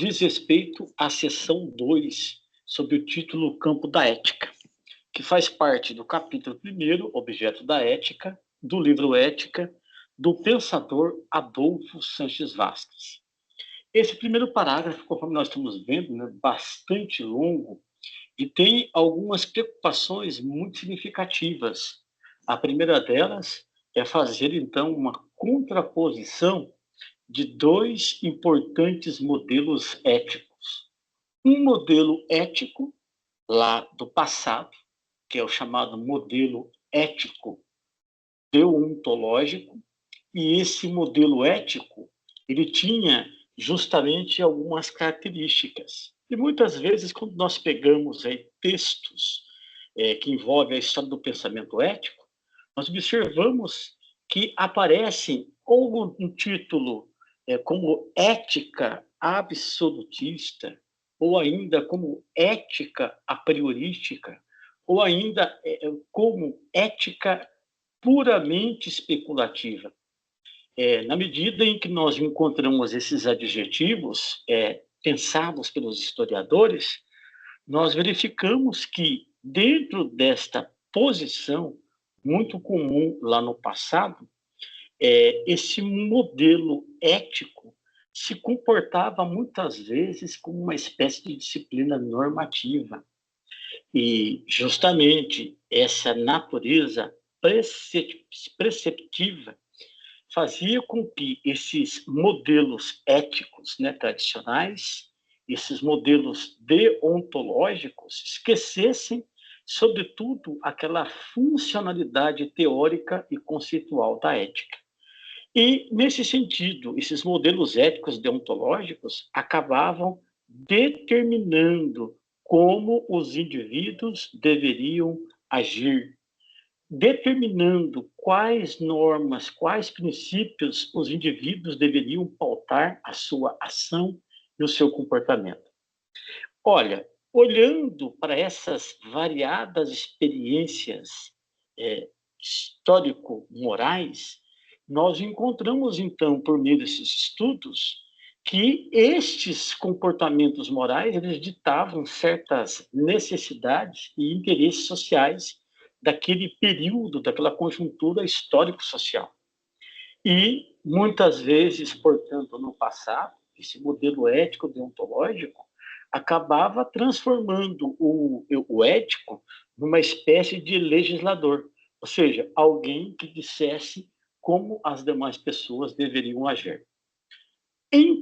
diz respeito à seção 2, sob o título Campo da Ética, que faz parte do capítulo 1º, Objeto da Ética, do livro Ética, do pensador Adolfo Sanches Vasques. Esse primeiro parágrafo, conforme nós estamos vendo, bastante longo, e tem algumas preocupações muito significativas. A primeira delas é fazer, então, uma contraposição de dois importantes modelos éticos. Um modelo ético, lá do passado, que é o chamado modelo ético deontológico, e esse modelo ético, ele tinha justamente algumas características. E muitas vezes, quando nós pegamos aí textos que envolvem a história do pensamento ético, nós observamos que aparecem ou um título como ética absolutista, ou ainda como ética a priorística, ou ainda como ética puramente especulativa. Na medida em que nós encontramos esses adjetivos pensados pelos historiadores, nós verificamos que, dentro desta posição muito comum lá no passado, esse modelo ético se comportava muitas vezes como uma espécie de disciplina normativa. E, justamente, essa natureza preceptiva fazia com que esses modelos éticos tradicionais, esses modelos deontológicos, esquecessem, sobretudo, aquela funcionalidade teórica e conceitual da ética. E, nesse sentido, esses modelos éticos deontológicos acabavam determinando como os indivíduos deveriam agir, determinando quais normas, quais princípios os indivíduos deveriam pautar a sua ação e o seu comportamento. Olha, olhando para essas variadas experiências histórico-morais, nós encontramos, então, por meio desses estudos, que estes comportamentos morais eles ditavam certas necessidades e interesses sociais daquele período, daquela conjuntura histórico-social. E, muitas vezes, portanto, no passado, esse modelo ético-deontológico acabava transformando o ético numa espécie de legislador, ou seja, alguém que dissesse como as demais pessoas deveriam agir. Em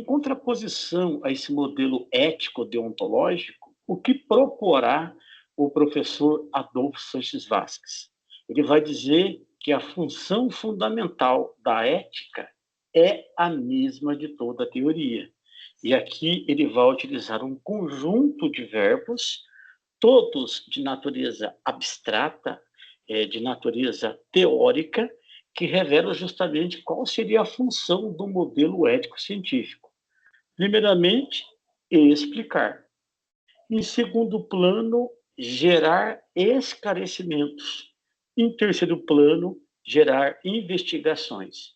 contraposição a esse modelo ético-deontológico, o que proporá o professor Adolfo Sanches Vasques? Ele vai dizer que a função fundamental da ética é a mesma de toda a teoria. E aqui ele vai utilizar um conjunto de verbos, todos de natureza abstrata, de natureza teórica, que revelam justamente qual seria a função do modelo ético-científico. Primeiramente, explicar. Em segundo plano, gerar esclarecimentos. Em terceiro plano, gerar investigações.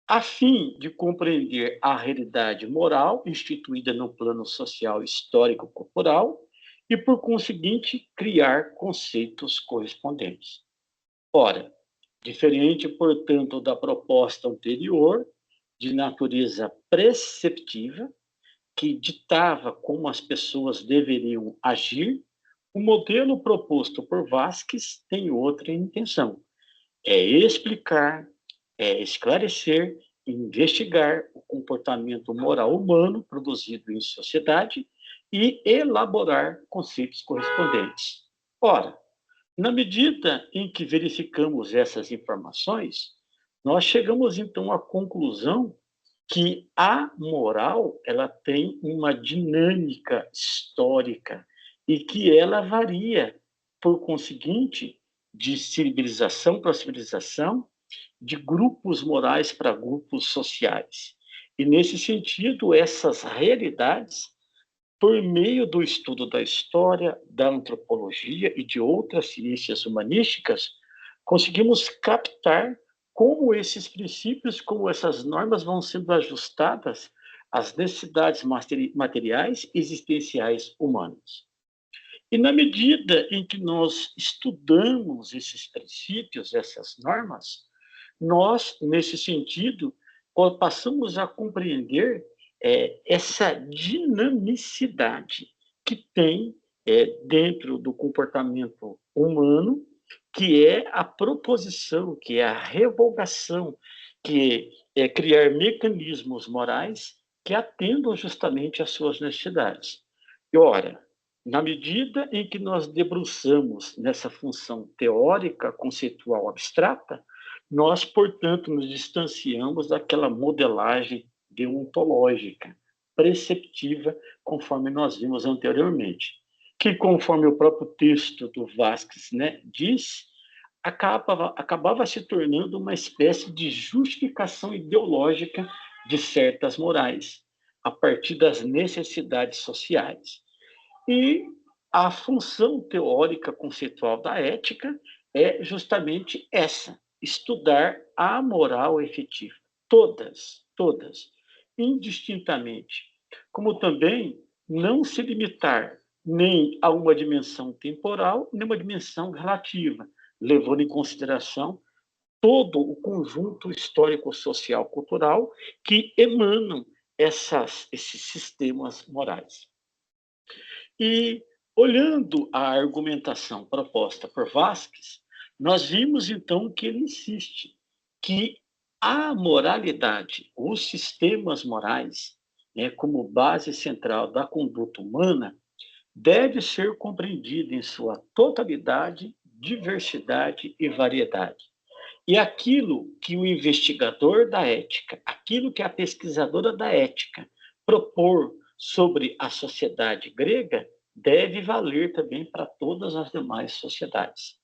A fim de compreender a realidade moral instituída no plano social histórico-corporal e, por conseguinte, criar conceitos correspondentes. Ora, diferente, portanto, da proposta anterior, de natureza preceptiva, que ditava como as pessoas deveriam agir, o modelo proposto por Vasques tem outra intenção: é explicar, é esclarecer e investigar o comportamento moral humano produzido em sociedade e elaborar conceitos correspondentes. Ora, na medida em que verificamos essas informações, nós chegamos então à conclusão que a moral ela tem uma dinâmica histórica e que ela varia, por conseguinte, de civilização para civilização, de grupos morais para grupos sociais. E, nesse sentido, essas realidades, por meio do estudo da história, da antropologia e de outras ciências humanísticas, conseguimos captar como esses princípios, como essas normas vão sendo ajustadas as necessidades materiais e existenciais humanas. E na medida em que nós estudamos esses princípios, essas normas, nós, nesse sentido, passamos a compreender essa dinamicidade que tem dentro do comportamento humano, que é a proposição, que é a revogação, que é criar mecanismos morais que atendam justamente às suas necessidades. E, ora, na medida em que nós debruçamos nessa função teórica, conceitual, abstrata, nós, portanto, nos distanciamos daquela modelagem deontológica, preceptiva, conforme nós vimos anteriormente, que, conforme o próprio texto do Vasquez, né, diz, acabava se tornando uma espécie de justificação ideológica de certas morais, a partir das necessidades sociais. E a função teórica conceitual da ética é justamente essa: estudar a moral efetiva, todas, indistintamente, como também não se limitar nem a uma dimensão temporal, nem uma dimensão relativa, levando em consideração todo o conjunto histórico-social, cultural que emanam esses sistemas morais. E, olhando a argumentação proposta por Vasquez, nós vimos, então, que ele insiste que a moralidade, os sistemas morais, né, como base central da conduta humana, deve ser compreendida em sua totalidade, diversidade e variedade. E aquilo que o investigador da ética, aquilo que a pesquisadora da ética propor sobre a sociedade grega, deve valer também para todas as demais sociedades.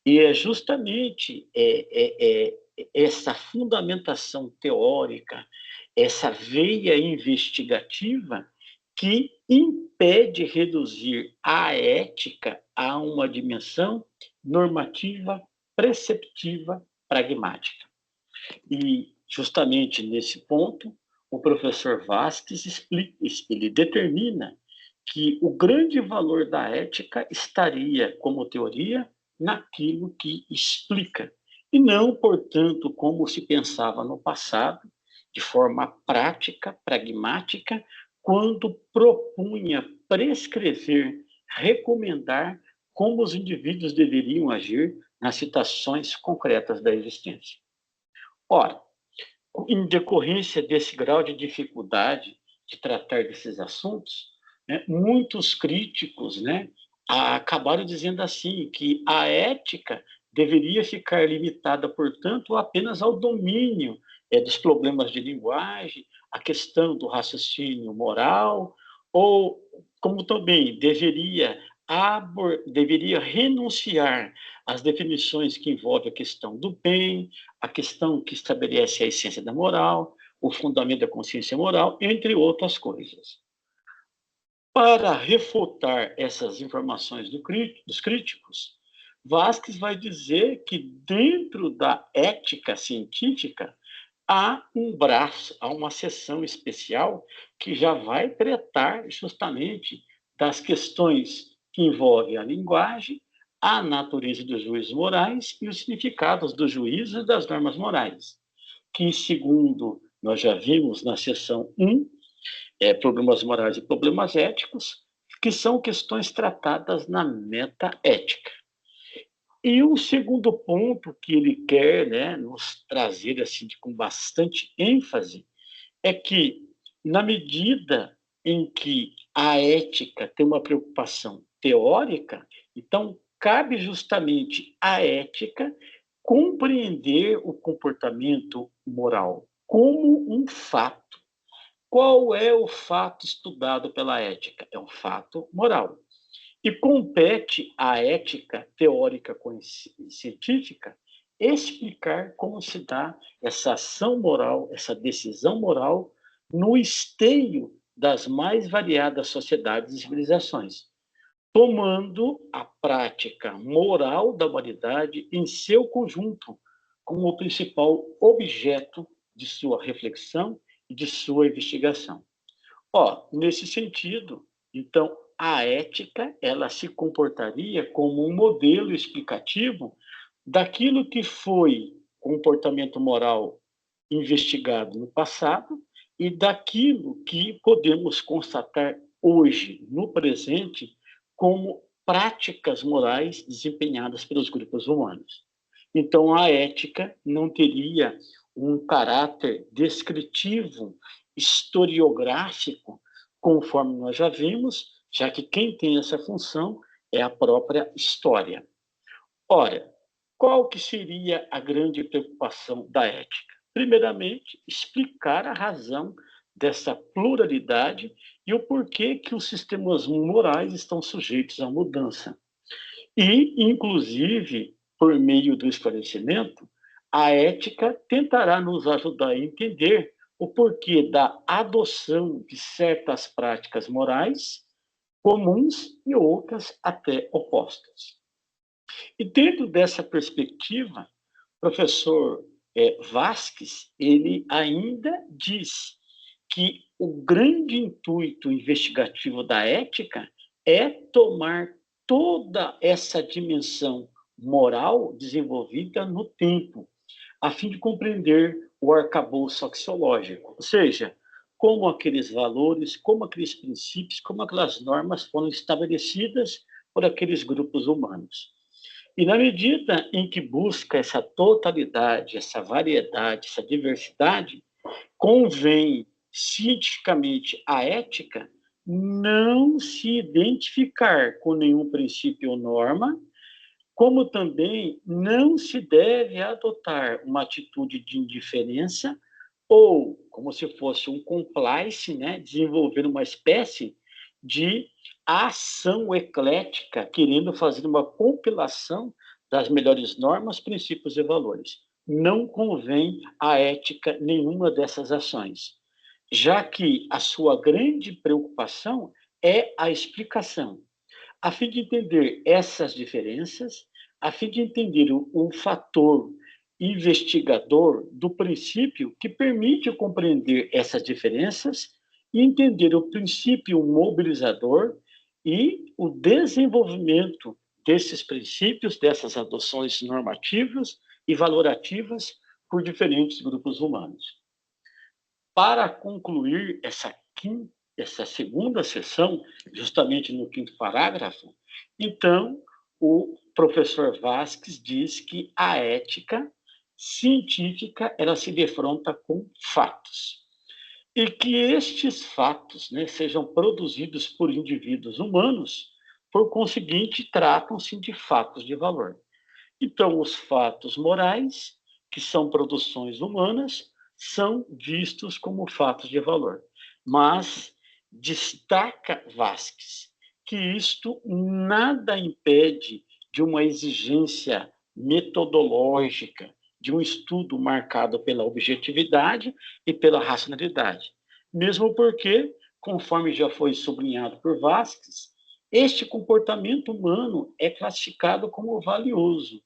E é justamente essa fundamentação teórica, essa veia investigativa, que impede reduzir a ética a uma dimensão normativa, preceptiva, pragmática. E, justamente nesse ponto, o professor Vasquez explica, ele determina que o grande valor da ética estaria, como teoria, naquilo que explica, e não, portanto, como se pensava no passado, de forma prática, pragmática, quando propunha prescrever, recomendar como os indivíduos deveriam agir nas situações concretas da existência. Ora, em decorrência desse grau de dificuldade de tratar desses assuntos, né, muitos críticos, né, acabaram dizendo assim que a ética deveria ficar limitada, portanto, apenas ao domínio dos problemas de linguagem, a questão do raciocínio moral, ou como também deveria renunciar às definições que envolvem a questão do bem, a questão que estabelece a essência da moral, o fundamento da consciência moral, entre outras coisas. Para refutar essas informações dos críticos, Vasquez vai dizer que dentro da ética científica há um braço, há uma seção especial que já vai tratar justamente das questões que envolvem a linguagem, a natureza dos juízos morais e os significados dos juízos e das normas morais, que, segundo nós já vimos na seção 1, problemas morais e problemas éticos, que são questões tratadas na metaética. E o segundo ponto que ele quer, né, nos trazer assim, com bastante ênfase é que, na medida em que a ética tem uma preocupação teórica, então cabe justamente à ética compreender o comportamento moral como um fato. Qual é o fato estudado pela ética? É um fato moral. E compete à ética teórica científica explicar como se dá essa ação moral, essa decisão moral, no esteio das mais variadas sociedades e civilizações, tomando a prática moral da humanidade em seu conjunto como o principal objeto de sua reflexão de sua investigação. Ó, nesse sentido, então, a ética, ela se comportaria como um modelo explicativo daquilo que foi comportamento moral investigado no passado e daquilo que podemos constatar hoje, no presente, como práticas morais desempenhadas pelos grupos humanos. Então, a ética não teria um caráter descritivo, historiográfico, conforme nós já vimos, já que quem tem essa função é a própria história. Ora, qual que seria a grande preocupação da ética? Primeiramente, explicar a razão dessa pluralidade e o porquê que os sistemas morais estão sujeitos à mudança. E, inclusive, por meio do esclarecimento, a ética tentará nos ajudar a entender o porquê da adoção de certas práticas morais comuns e outras até opostas. E dentro dessa perspectiva, o professor Vasques, ele ainda diz que o grande intuito investigativo da ética é tomar toda essa dimensão moral desenvolvida no tempo, a fim de compreender o arcabouço axiológico, ou seja, como aqueles valores, como aqueles princípios, como aquelas normas foram estabelecidas por aqueles grupos humanos. E na medida em que busca essa totalidade, essa variedade, essa diversidade, convém cientificamente a ética não se identificar com nenhum princípio ou norma, como também não se deve adotar uma atitude de indiferença ou como se fosse um complice, né, desenvolver uma espécie de ação eclética, querendo fazer uma compilação das melhores normas, princípios e valores. Não convém à ética nenhuma dessas ações, já que a sua grande preocupação é a explicação, a fim de entender essas diferenças, a fim de entender o fator investigador do princípio que permite compreender essas diferenças e entender o princípio mobilizador e o desenvolvimento desses princípios, dessas adoções normativas e valorativas por diferentes grupos humanos. Para concluir essa segunda sessão, justamente no quinto parágrafo, então, o professor Vasques diz que a ética científica ela se defronta com fatos e que estes fatos, né, sejam produzidos por indivíduos humanos, por conseguinte, tratam-se de fatos de valor. Então, os fatos morais, que são produções humanas, são vistos como fatos de valor. Mas destaca Vasques que isto nada impede de uma exigência metodológica, de um estudo marcado pela objetividade e pela racionalidade. Mesmo porque, conforme já foi sublinhado por Vasques, este comportamento humano é classificado como valioso.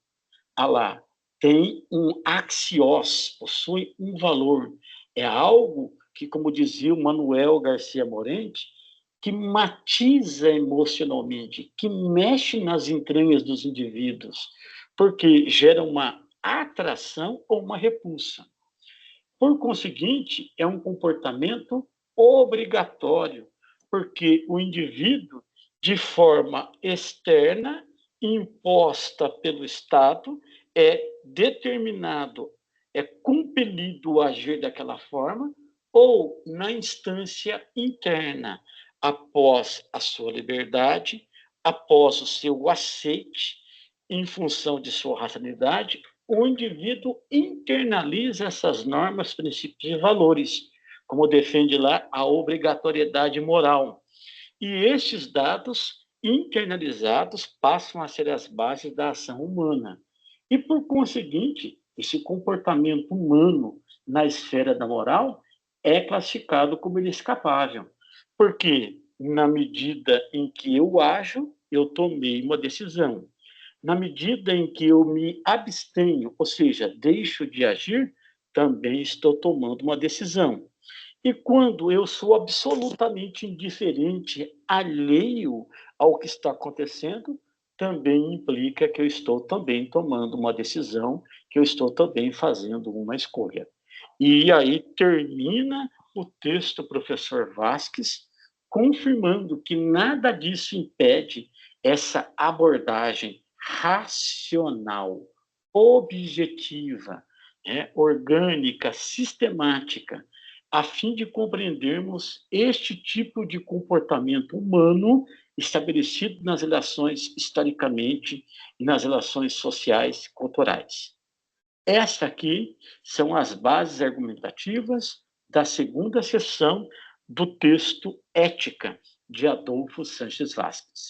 Ah lá, tem um axios, possui um valor. É algo que, como dizia o Manuel Garcia Morente, que matiza emocionalmente, que mexe nas entranhas dos indivíduos, porque gera uma atração ou uma repulsa. Por conseguinte, é um comportamento obrigatório, porque o indivíduo, de forma externa, imposta pelo Estado, é determinado, é compelido a agir daquela forma, ou na instância interna, após a sua liberdade, após o seu aceite, em função de sua racionalidade, o indivíduo internaliza essas normas, princípios e valores, como defende lá a obrigatoriedade moral. E estes dados internalizados passam a ser as bases da ação humana. E, por conseguinte, esse comportamento humano na esfera da moral é classificado como inescapável. Porque, na medida em que eu ajo, eu tomei uma decisão. Na medida em que eu me abstenho, ou seja, deixo de agir, também estou tomando uma decisão. E quando eu sou absolutamente indiferente, alheio ao que está acontecendo, também implica que eu estou também tomando uma decisão, que eu estou também fazendo uma escolha. E aí termina o texto, professor Vasques, confirmando que nada disso impede essa abordagem racional, objetiva, orgânica, sistemática, a fim de compreendermos este tipo de comportamento humano estabelecido nas relações historicamente e nas relações sociais culturais. Esta aqui são as bases argumentativas da segunda seção do texto Ética, de Adolfo Sanches Vasques.